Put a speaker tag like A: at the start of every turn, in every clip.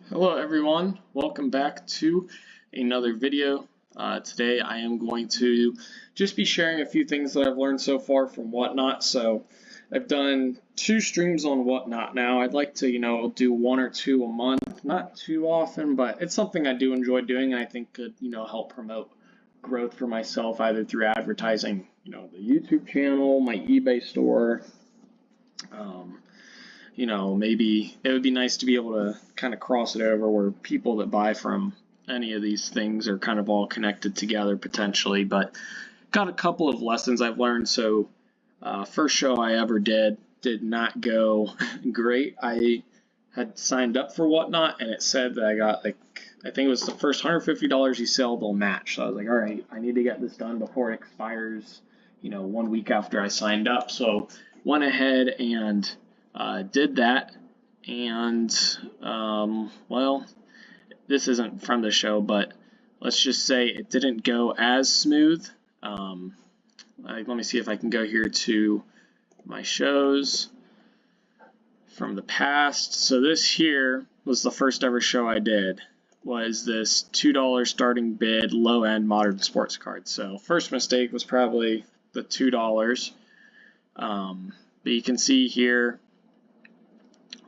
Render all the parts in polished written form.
A: Hello everyone, welcome back to another video. Today I am going to just be sharing a few things that I've learned so far from Whatnot. So I've done 2 streams on Whatnot now. I'd like to, do 1 or 2 a month, not too often, but it's something I do enjoy doing and I think could, help promote growth for myself either through advertising, the YouTube channel, my eBay store. Maybe it would be nice to be able to kind of cross it over where people that buy from any of these things are kind of all connected together potentially. But got a couple of lessons I've learned. So, first show I ever did not go great. I had signed up for Whatnot and it said that I got I think it was the first $150 you sell, they'll match. So I was like, all right, I need to get this done before it expires, 1 week after I signed up. So went ahead and did that, and well, this isn't from the show, but let's just say it didn't go as smooth. Let me see if I can go here to my shows from the past. So this here was the first ever show I did, was this $2 starting bid low-end modern sports card. So first mistake was probably the $2. But you can see here,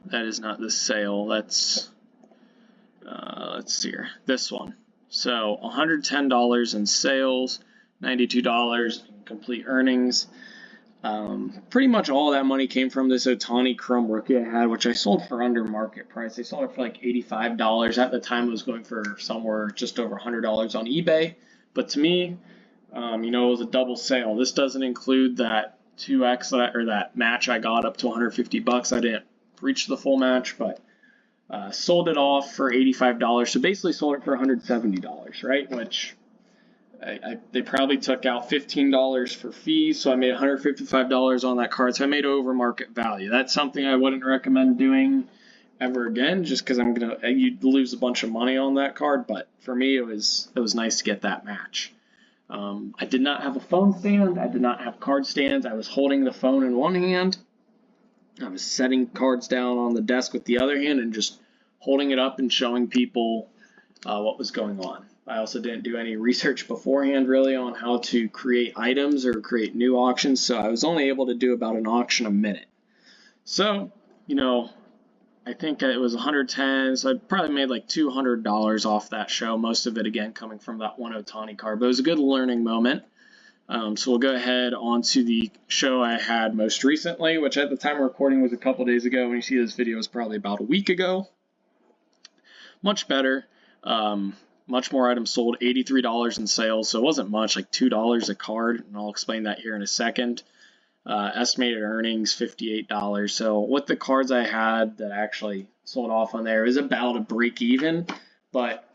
A: that is not the sale. That's, let's see here, this one. So $110 in sales, $92 in complete earnings. Pretty much all that money came from this Ohtani Chrome rookie I had, which I sold for under market price. I sold it for like $85. At the time, it was going for somewhere just over $100 on eBay. But to me, it was a double sale. This doesn't include that 2x or that match I got up to $150. I didn't reach the full match, but sold it off for $85. So basically sold it for $170, right? Which they probably took out $15 for fees, so I made $155 on that card. So I made over market value. That's something I wouldn't recommend doing ever again, just because you'd lose a bunch of money on that card. But for me, it was nice to get that match. I did not have a phone stand. I did not have card stands. I was holding the phone in one hand. I was setting cards down on the desk with the other hand and just holding it up and showing people what was going on. I also didn't do any research beforehand really on how to create items or create new auctions, so I was only able to do about an auction a minute. So, I think it was 110, so I probably made like $200 off that show, most of it again coming from that one Ohtani card, but it was a good learning moment. So we'll go ahead on to the show I had most recently, which at the time of recording was a couple days ago. When you see this video, it's probably about a week ago. Much better. Much more items sold, $83 in sales, so it wasn't much, like $2 a card, and I'll explain that here in a second. Estimated earnings, $58. So with the cards I had that actually sold off on there, it was about a break even, but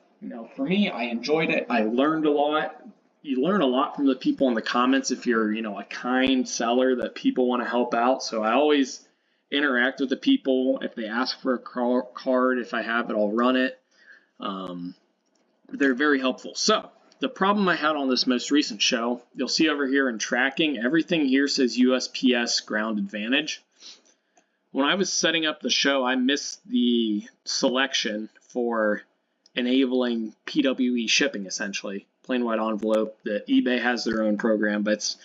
A: for me, I enjoyed it. I learned a lot. You learn a lot from the people in the comments if you're, a kind seller that people want to help out. So I always interact with the people. If they ask for a card, if I have it, I'll run it. They're very helpful. So the problem I had on this most recent show, you'll see over here in tracking, everything here says USPS ground advantage. When I was setting up the show, I missed the selection for enabling PWE shipping, essentially. Plain white envelope. The eBay has their own program, but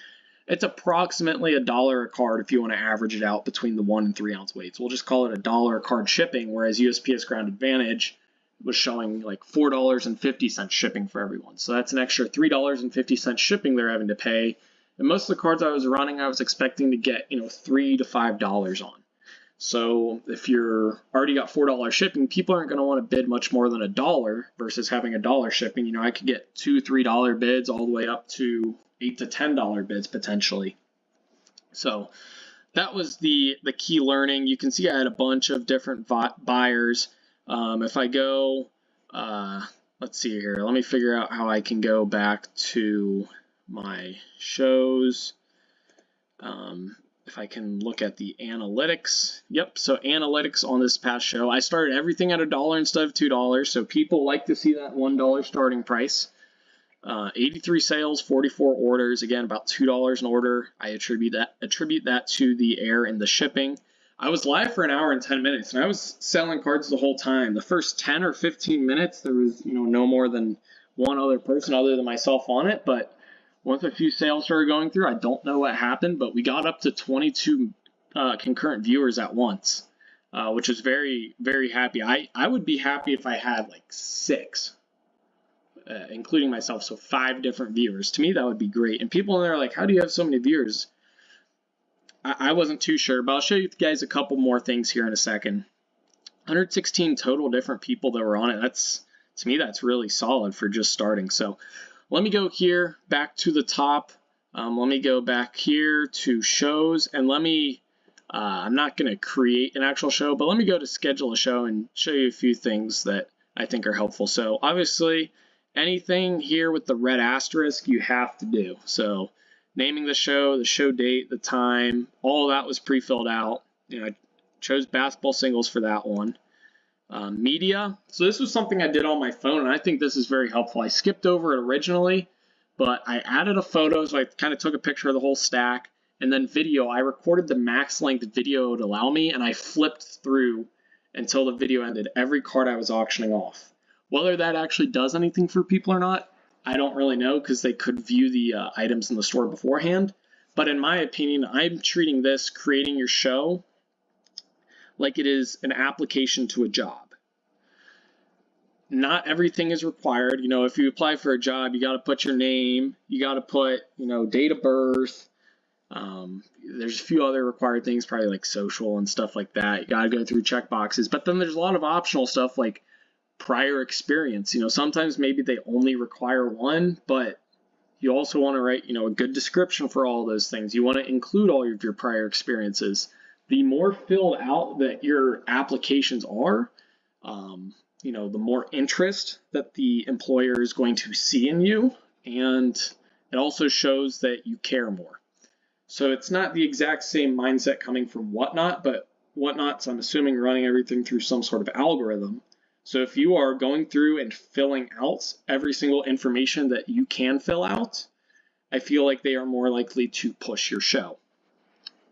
A: it's approximately $1 a card if you want to average it out between the 1 and 3 ounce weights. We'll just call it $1 a card shipping, whereas USPS Ground Advantage was showing like $4.50 shipping for everyone. So that's an extra $3.50 shipping they're having to pay. And most of the cards I was running, I was expecting to get $3 to $5 on. So if you're already got $4 shipping, people aren't going to want to bid much more than $1 versus having $1 shipping. I could get $2, $3 bids all the way up to $8 to $10 bids potentially. So that was the key learning. You can see I had a bunch of different buyers. If I go, let's see here. Let me figure out how I can go back to my shows. If I can look at the analytics. Yep, so analytics on this past show. I started everything at $1 instead of $2, so people like to see that $1 starting price. 83 sales, 44 orders, again about $2 an order. I attribute that to the air and the shipping. I was live for an hour and 10 minutes, and I was selling cards the whole time. The first 10 or 15 minutes, there was, no more than one other person other than myself on it. But once a few sales started going through, I don't know what happened, but we got up to 22 concurrent viewers at once, which is very, very happy. I would be happy if I had like 6, including myself, so 5 different viewers. To me, that would be great. And people in there are like, how do you have so many viewers? I wasn't too sure, but I'll show you guys a couple more things here in a second. 116 total different people that were on it. To me, that's really solid for just starting. So let me go here back to the top. Let me go back here to shows, and let me, I'm not going to create an actual show, but let me go to schedule a show and show you a few things that I think are helpful. So obviously, anything here with the red asterisk you have to do. So naming the show date, the time, all of that was pre-filled out. I chose basketball singles for that one. Media. So this was something I did on my phone, and I think this is very helpful. I skipped over it originally, but I added a photo, so I kind of took a picture of the whole stack. And then video, I recorded the max length video it would allow me, and I flipped through until the video ended every card I was auctioning off. Whether that actually does anything for people or not, I don't really know, because they could view the items in the store beforehand. But in my opinion, I'm treating this, creating your show, like it is an application to a job. Not everything is required. If you apply for a job, you got to put your name, you got to put, date of birth. There's a few other required things, probably like social and stuff like that. You got to go through check boxes. But then there's a lot of optional stuff like prior experience. Sometimes maybe they only require one, but you also want to write, a good description for all those things. You want to include all of your prior experiences. The more filled out that your applications are, the more interest that the employer is going to see in you, and it also shows that you care more. So it's not the exact same mindset coming from Whatnot, but Whatnot's, I'm assuming, running everything through some sort of algorithm. So if you are going through and filling out every single information that you can fill out, I feel like they are more likely to push your show.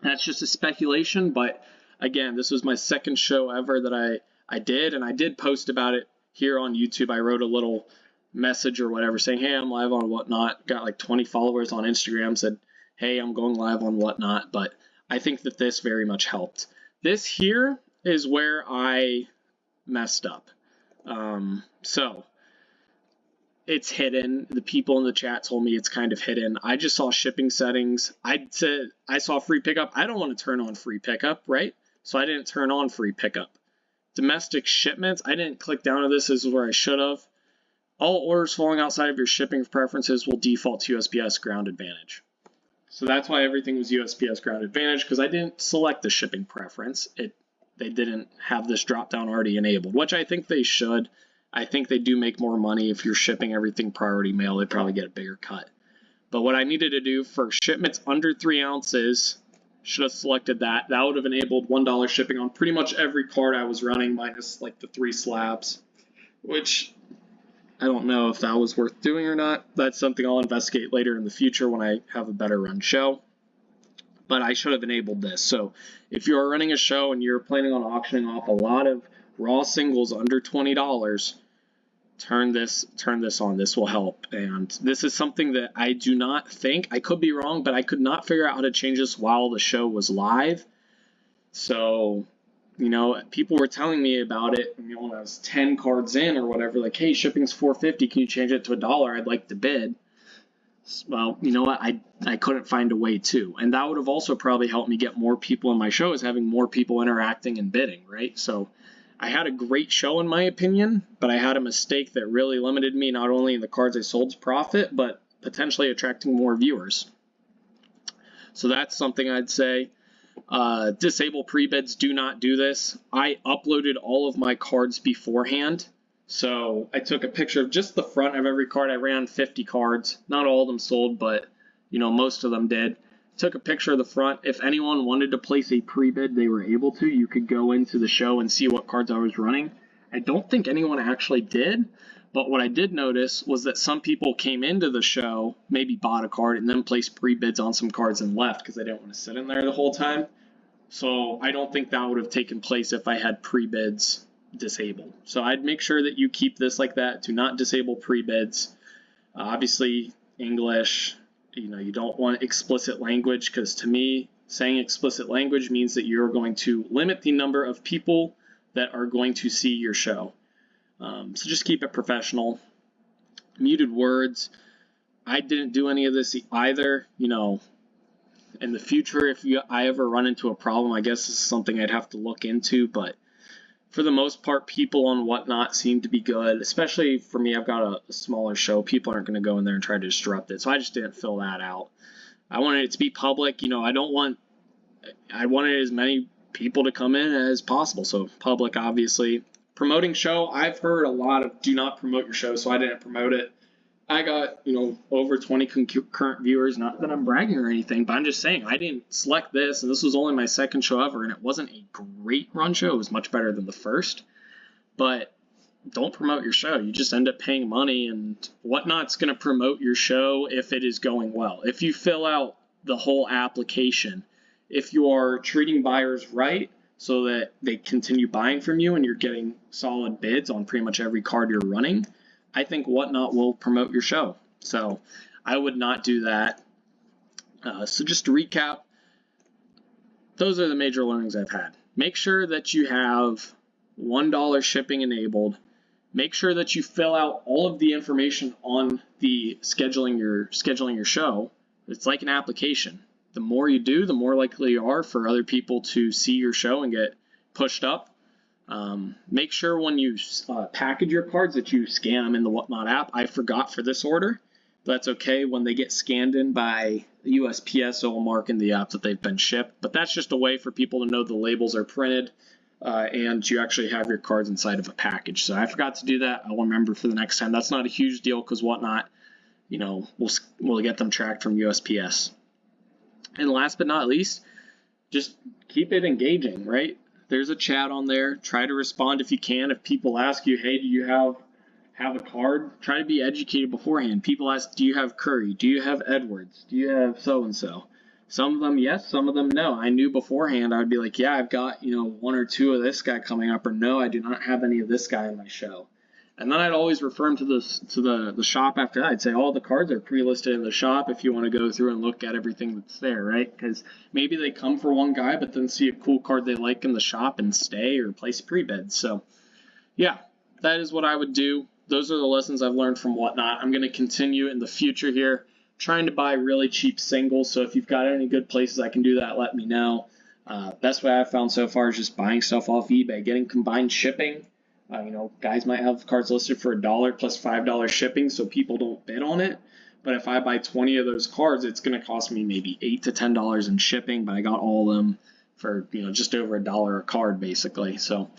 A: That's just a speculation, but again, this was my second show ever that I did, and I did post about it here on YouTube. I wrote a little message or whatever saying, hey, I'm live on Whatnot. Got like 20 followers on Instagram, said, hey, I'm going live on Whatnot, but I think that this very much helped. This here is where I messed up. So it's hidden. The people in the chat told me it's kind of hidden. I just saw shipping settings. I saw free pickup. I don't want to turn on free pickup, right? So I didn't turn on free pickup. Domestic shipments, I didn't click down to this. This is where I should have. All orders falling outside of your shipping preferences will default to USPS Ground Advantage. So that's why everything was USPS Ground Advantage, because I didn't select the shipping preference. They didn't have this drop down already enabled, which I think they should. I think they do make more money if you're shipping everything priority mail. They probably get a bigger cut. But what I needed to do for shipments under 3 ounces, should have selected that. That would have enabled $1 shipping on pretty much every card I was running, minus like the 3 slabs, which I don't know if that was worth doing or not. That's something I'll investigate later in the future when I have a better run show. But I should have enabled this. So if you're running a show and you're planning on auctioning off a lot of raw singles under $20, turn this on. This will help. And this is something that I do not think, I could be wrong, but I could not figure out how to change this while the show was live. So, people were telling me about it, when I was 10 cards in or whatever, like, hey, shipping's $4.50, can you change it to $1? I'd like to bid. Well, you know what? I couldn't find a way to. And that would have also probably helped me get more people in my show, is having more people interacting and bidding, right? So I had a great show in my opinion, but I had a mistake that really limited me, not only in the cards I sold to profit, but potentially attracting more viewers. So that's something I'd say. Disable pre-bids, do not do this. I uploaded all of my cards beforehand. So I took a picture of just the front of every card. I ran 50 cards. Not all of them sold, but most of them did. Took a picture of the front. If anyone wanted to place a pre-bid, they were able to. You could go into the show and see what cards I was running. I don't think anyone actually did, but what I did notice was that some people came into the show, maybe bought a card, and then placed pre-bids on some cards and left because they didn't want to sit in there the whole time. So I don't think that would have taken place if I had pre-bids disabled. So I'd make sure that you keep this like that. Do not disable pre-bids. Obviously, English, you don't want explicit language, because to me, saying explicit language means that you're going to limit the number of people that are going to see your show. So just keep it professional. Muted words. I didn't do any of this either. In the future, if I ever run into a problem, I guess this is something I'd have to look into, but for the most part, people on Whatnot seem to be good, especially for me. I've got a smaller show. People aren't going to go in there and try to disrupt it, so I just didn't fill that out. I wanted it to be public. I wanted as many people to come in as possible, so public, obviously. Promoting show, I've heard a lot of do not promote your show, so I didn't promote it. I got, over 20 concurrent viewers. Not that I'm bragging or anything, but I'm just saying I didn't select this, and this was only my second show ever, and it wasn't a great run show. It was much better than the first, but don't promote your show. You just end up paying money, and Whatnot's going to promote your show if it is going well. If you fill out the whole application, if you are treating buyers right so that they continue buying from you and you're getting solid bids on pretty much every card you're running, I think Whatnot will promote your show. So I would not do that. So just to recap, those are the major learnings I've had. Make sure that you have $1 shipping enabled. Make sure that you fill out all of the information on the scheduling your show. It's like an application. The more you do, the more likely you are for other people to see your show and get pushed up. Make sure when you package your cards that you scan them in the Whatnot app. I forgot for this order. That's okay. When they get scanned in by USPS, it will mark in the app that they've been shipped. But that's just a way for people to know the labels are printed and you actually have your cards inside of a package. So I forgot to do that. I'll remember for the next time. That's not a huge deal because Whatnot, we'll get them tracked from USPS. And last but not least, just keep it engaging, right? There's a chat on there. Try to respond if you can. If people ask you, hey, do you have a card? Try to be educated beforehand. People ask, do you have Curry? Do you have Edwards? Do you have so-and-so? Some of them, yes. Some of them, no. I knew beforehand. I would be like, yeah, I've got, 1 or 2 of this guy coming up, or no, I do not have any of this guy in my show. And then I'd always refer them to the shop after that. I'd say all the cards are pre-listed in the shop if you want to go through and look at everything that's there, right? Because maybe they come for one guy, but then see a cool card they like in the shop and stay or place pre-bid. So, yeah, that is what I would do. Those are the lessons I've learned from Whatnot. I'm going to continue in the future here, trying to buy really cheap singles. So if you've got any good places I can do that, let me know. Best way I've found so far is just buying stuff off eBay, getting combined shipping. Guys might have cards listed for $1 plus $5 shipping, so people don't bid on it. But if I buy 20 of those cards, it's going to cost me maybe $8 to $10 in shipping, but I got all of them for just over $1 a card, basically. So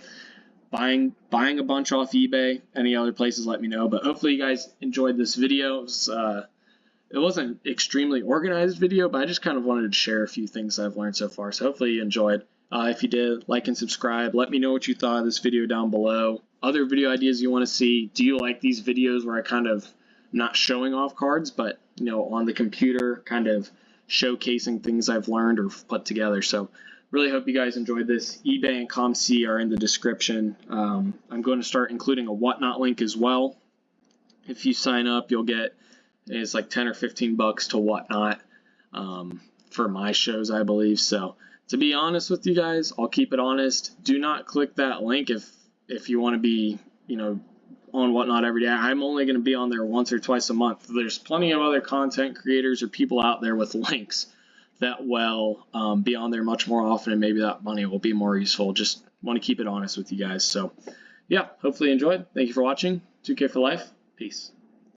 A: buying a bunch off eBay. Any other places, let me know. But hopefully you guys enjoyed this video. It wasn't an extremely organized video, but I just kind of wanted to share a few things I've learned so far. So hopefully you enjoyed. If you did, like and subscribe. Let me know what you thought of this video down below. Other video ideas you want to see. Do you like these videos where I kind of not showing off cards, but on the computer, kind of showcasing things I've learned or put together? So really hope you guys enjoyed this. eBay and COMC are in the description. I'm going to start including a Whatnot link as well. If you sign up, you'll get, it's like 10 or 15 bucks to Whatnot for my shows, I believe. So to be honest with you guys, I'll keep it honest. Do not click that link if you want to be, on Whatnot every day. I'm only going to be on there once or twice a month. There's plenty of other content creators or people out there with links that will be on there much more often, and maybe that money will be more useful. Just want to keep it honest with you guys. So, yeah, hopefully you enjoyed. Thank you for watching. 2K for life. Peace.